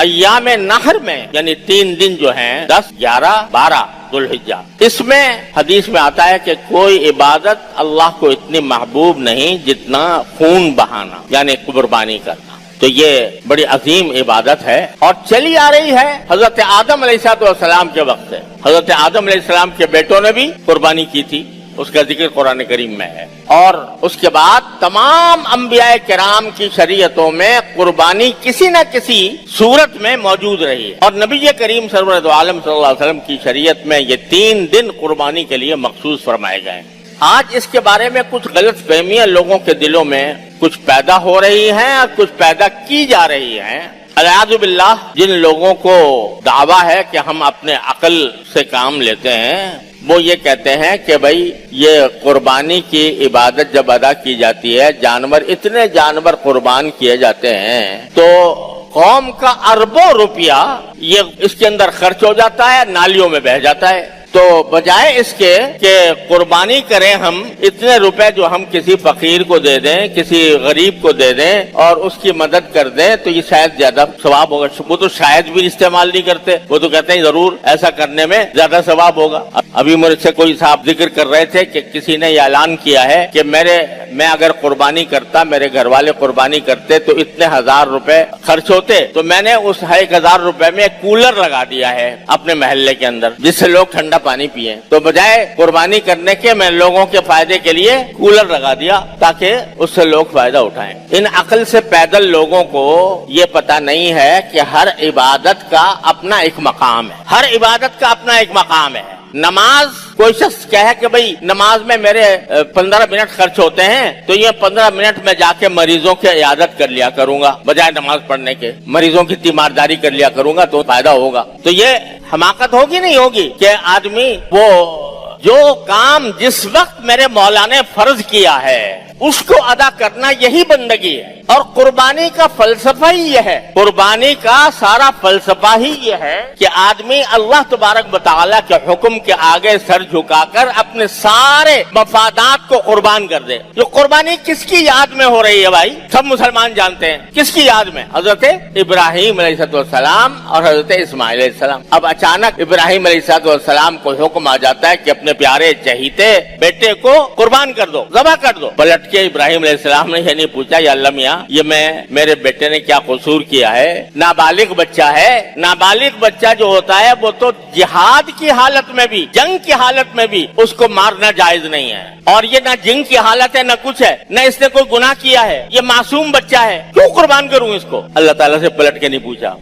ایام نحر میں یعنی 3 دن جو ہیں 10, 11, 12 ذوالحجہ، اس میں حدیث میں آتا ہے کہ کوئی عبادت اللہ کو اتنی محبوب نہیں جتنا خون بہانا یعنی قربانی کرنا. تو یہ بڑی عظیم عبادت ہے اور چلی آ رہی ہے حضرت آدم علیہ السلام کے وقت سے. حضرت آدم علیہ السلام کے بیٹوں نے بھی قربانی کی تھی، اس کا ذکر قرآن کریم میں ہے. اور اس کے بعد تمام انبیاء کرام کی شریعتوں میں قربانی کسی نہ کسی صورت میں موجود رہی ہے، اور نبی کریم سرور دو عالم صلی اللہ علیہ وسلم کی شریعت میں یہ 3 دن قربانی کے لیے مخصوص فرمائے گئے. آج اس کے بارے میں کچھ غلط فہمیاں لوگوں کے دلوں میں کچھ پیدا ہو رہی ہیں اور کچھ پیدا کی جا رہی ہیں. الیاذ باللہ، جن لوگوں کو دعویٰ ہے کہ ہم اپنے عقل سے کام لیتے ہیں، وہ یہ کہتے ہیں کہ بھائی یہ قربانی کی عبادت جب ادا کی جاتی ہے، اتنے جانور قربان کیے جاتے ہیں تو قوم کا اربوں روپیہ یہ اس کے اندر خرچ ہو جاتا ہے، نالیوں میں بہہ جاتا ہے. تو بجائے اس کے کہ قربانی کریں ہم اتنے روپے جو ہم کسی فقیر کو دے دیں، کسی غریب کو دے دیں اور اس کی مدد کر دیں تو یہ شاید زیادہ ثواب ہوگا. وہ تو شاید بھی استعمال نہیں کرتے، وہ تو کہتے ہیں ضرور ایسا کرنے میں زیادہ ثواب ہوگا. ابھی مجھ سے کوئی صاحب ذکر کر رہے تھے کہ کسی نے یہ اعلان کیا ہے کہ میں اگر قربانی کرتا، میرے گھر والے قربانی کرتے تو اتنے 1000 روپے خرچ ہوتے، تو میں نے اس 1000 روپے میں کولر لگا دیا ہے اپنے محلے کے اندر جس سے لوگ ٹھنڈا پانی پیے. تو بجائے قربانی کرنے کے میں لوگوں کے فائدے کے لیے کولر لگا دیا تاکہ اس سے لوگ فائدہ اٹھائیں. ان عقل سے پیدل لوگوں کو یہ پتہ نہیں ہے کہ ہر عبادت کا اپنا ایک مقام ہے، ہر عبادت کا اپنا ایک مقام ہے. نماز، کوئی شخص کہے کہ بھئی نماز میں میرے 15 منٹ خرچ ہوتے ہیں تو یہ 15 منٹ میں جا کے مریضوں کی عیادت کر لیا کروں گا بجائے نماز پڑھنے کے، مریضوں کی تیمارداری کر لیا کروں گا تو فائدہ ہوگا. تو یہ حماقت ہوگی نہیں ہوگی کہ آدمی وہ جو کام جس وقت میرے مولا نے فرض کیا ہے اس کو ادا کرنا یہی بندگی ہے. اور قربانی کا فلسفہ ہی یہ ہے، قربانی کا سارا فلسفہ ہی یہ ہے کہ آدمی اللہ تبارک و تعالیٰ کے حکم کے آگے سر جھکا کر اپنے سارے مفادات کو قربان کر دے. جو قربانی کس کی یاد میں ہو رہی ہے بھائی؟ سب مسلمان جانتے ہیں کس کی یاد میں، حضرت ابراہیم علیہ السلام اور حضرت اسماعیل علیہ السلام. اب اچانک ابراہیم علیہ السلام کو حکم آ جاتا ہے کہ اپنے پیارے چہیتے بیٹے کو قربان کر دو، ذبح کر دو. پلٹ کے ابراہیم علیہ السلام نے یہ نہیں پوچھا یا اللہ میاں یہ میرے بیٹے نے کیا قصور کیا ہے، نابالغ بچہ ہے. نابالغ بچہ جو ہوتا ہے وہ تو جہاد کی حالت میں بھی، جنگ کی حالت میں بھی اس کو مارنا جائز نہیں ہے. اور یہ نہ جنگ کی حالت ہے نہ کچھ ہے، نہ اس نے کوئی گناہ کیا ہے، یہ معصوم بچہ ہے، کیوں قربان کروں اس کو؟ اللہ تعالیٰ سے پلٹ کے نہیں پوچھا.